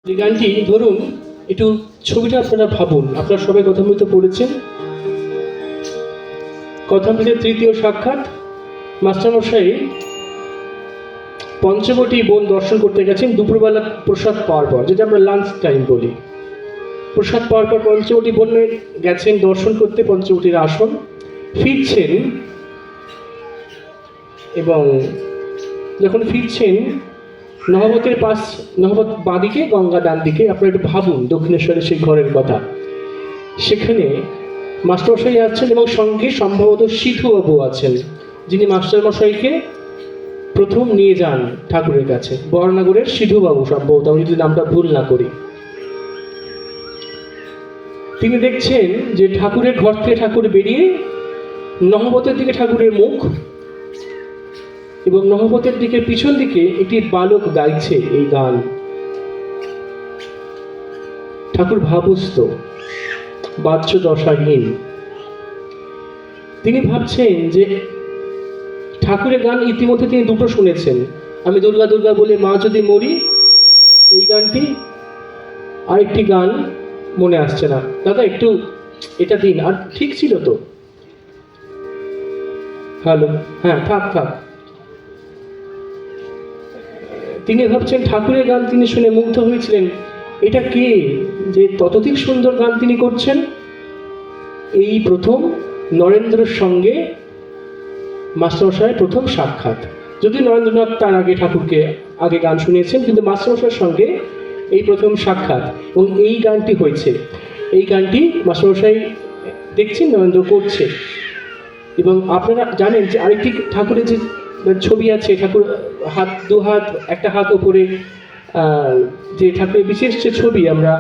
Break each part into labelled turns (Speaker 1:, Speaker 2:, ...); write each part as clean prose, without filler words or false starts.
Speaker 1: যে গানটি ধরুন একটু ছবিটা আপনারা ভাবুন, আপনারা সবাই কথামৃত পড়েছেন। কথামৃতের তৃতীয় সাক্ষাৎ, মাস্টারমশাই পঞ্চবটি বন দর্শন করতে গেছেন দুপুরবেলা প্রসাদ পাওয়ার পর, যেটা আমরা লাঞ্চ টাইম বলি। প্রসাদ পাওয়ার পর পঞ্চবটি বনে গেছেন দর্শন করতে, পঞ্চবটির আসন ফিরছেন, এবং যখন ফিরছেন নহবতের পাশ, নহবত বাঁদিকে, গঙ্গা ডান দিকে। আপনারা একটু ভাবুন দক্ষিণেশ্বরের সেই ঘরের কথা। সেখানে মাস্টারমশাই আছেন এবং সঙ্গে সম্ভবত সিধুবাবু আছেন, যিনি মাস্টারমশাইকে প্রথম নিয়ে যান ঠাকুরের কাছে। বরানগরের সিধুবাবু সম্ভবত, আমি যদি নামটা ভুল না করি। তিনি দেখছেন যে ঠাকুরের ঘর থেকে ঠাকুর বেরিয়ে নহবতের দিকে ঠাকুরের মুখ, এবং নহবতের দিকে পিছন দিকে একটি বালক গাইছে এই গান। ঠাকুর ভাবস্থ, বাহ্য দশাহীন। তিনি ভাবছেন যে ঠাকুরের গান ইতিমধ্যে তিনি দুটো শুনেছেন, আমি দুর্গা দুর্গা বলে মা যদি মরি, এই গানটি। আরেকটি গান মনে আসছে না, দাদা একটু এটা দিন। আর ঠিক ছিল তো? হ্যালো, হ্যাঁ থাক থাক। তিনি ভাবছেন ঠাকুরের গান তিনি শুনে মুগ্ধ হয়েছিলেন। এটা কে যে ততোধিক সুন্দর গান তিনি করছেন? এই প্রথম নরেন্দ্রের সঙ্গে মাস্টারমশাইয়ের প্রথম সাক্ষাৎ। যদি নরেন্দ্রনাথ তার আগে ঠাকুরকে আগে গান শুনিয়েছেন, কিন্তু মাস্টারমশাইয়ের সঙ্গে এই প্রথম সাক্ষাৎ, এবং এই গানটি হয়েছে। এই গানটি মাস্টারমশাই দেখছেন নরেন্দ্র করছে। এবং আপনারা জানেন যে আরেকটি ঠাকুরের যে ছবি আছে, ঠাকুর হাত দু হাত, একটা হাত ওপরে, যে ঠাকুরের বিশেষ যে ছবি আমরা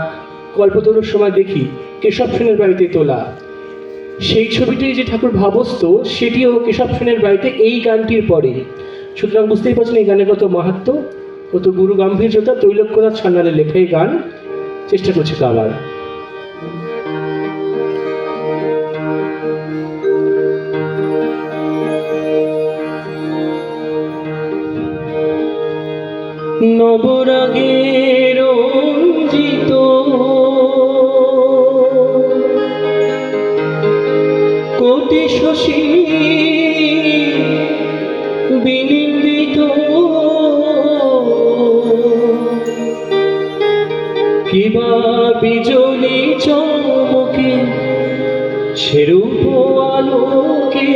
Speaker 1: কল্পতরুর সময় দেখি, কেশব সেনের বাড়িতে তোলা, সেই ছবিটি যে ঠাকুর ভাবস্থ, সেটিও কেশব সেনের বাড়িতে এই গানটির পরে। সুতরাং বুঝতেই পারছেন এই গানের কত মাহাত্ম্য, কত গুরু গাম্ভীর্যতা। তৈলক্যনাথ সান্যালের লেখা এই গান, চেষ্টা করছি তো আবার। নবরাগে রঞ্জিত কোটি শশী বিনিন্দিত, কিবা বিজলি চমকে সেরূপ আলোকে,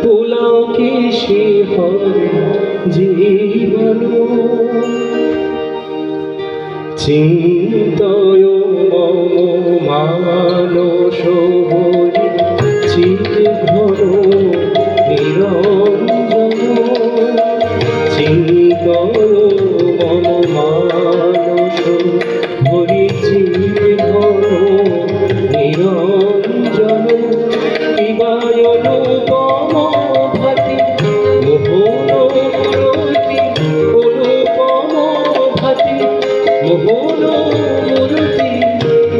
Speaker 1: পোলাওকে সে হবে জীবন। চিন্তয় মম মানস হরি চিৎঘর নিরঞ্জন। চিন্তয় মম মানস হরি চিৎঘর নিরঞ্জন। কিবায় অনুপম ভাতি মোহন মূরতি, অনুপম ভাতি মোহন মূরতি,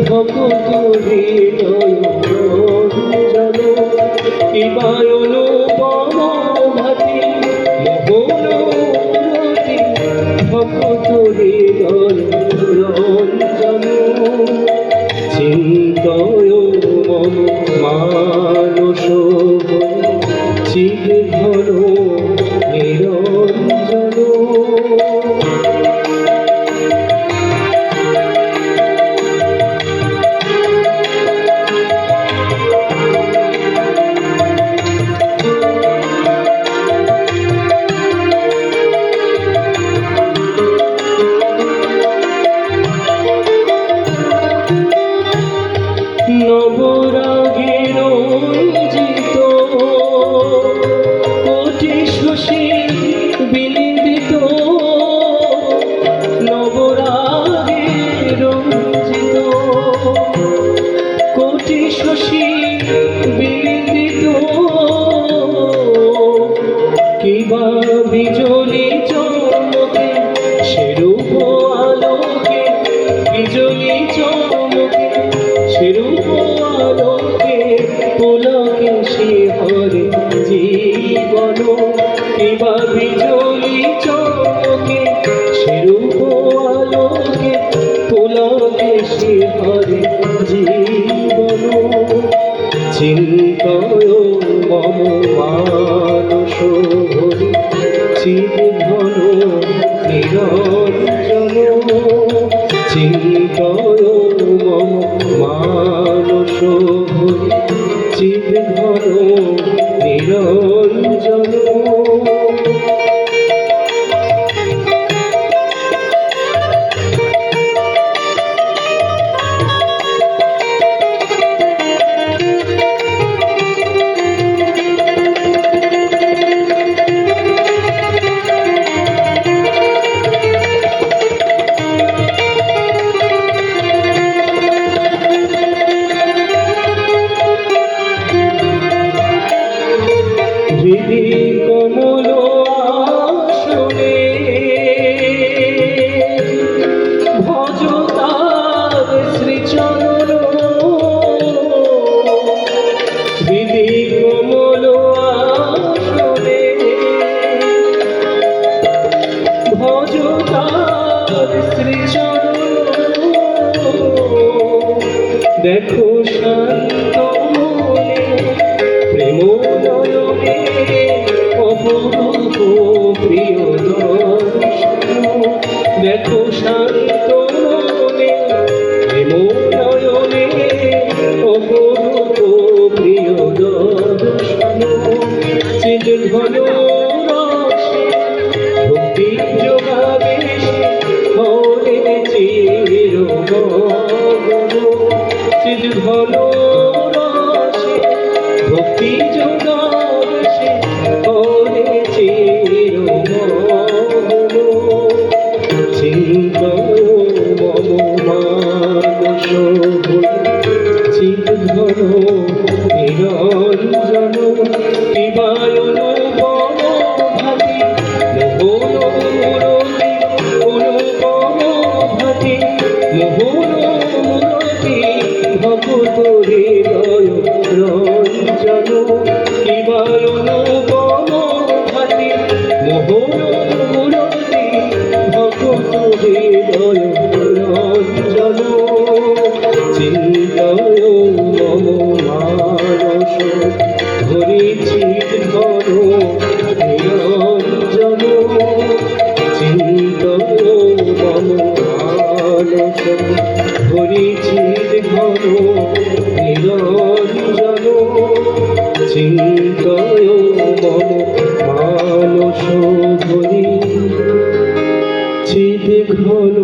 Speaker 1: ভকত হৃদয় রঞ্জন। কিবায় অনুপম ভাতি মোহন মূরতি, ভকত হৃদয় রঞ্জন। চিন্তয় মম মানস চিৎঘর নিরঞ্জন। দেখো শান্ত মনে প্রেম নয়নে অপরূপ প্রিয় দর্শন। দেখো শান্ত মনে প্রেম নয়নে অপরূপ প্রিয় দর্শন। চিদ ঘন রসে ভক্তি যোগাবে হরে চিরমগ্ন। চিদ ঘন রসে ভক্তি যোগাবে হরে চিরমগ্ন। চিন্তয় মম মানস চিদ ঘন নিরঞ্জন পিবায়ন পম ভাতি মোহন মুরতি অনুপম ভাতি মোহন মুরতি ভগত হৃদয় রঞ্জন। পিবায়ন পম ভাতি মোহন মুরতি ভগত হৃদয় রঞ্জন। চিন্তয় মম মানস ধরেছি ঘন নিরঞ্জন। চিন্তয় মম মানস ধরেছি ঘন নিরঞ্জন। চিন্তয় মম মানস ধরেছি ঘন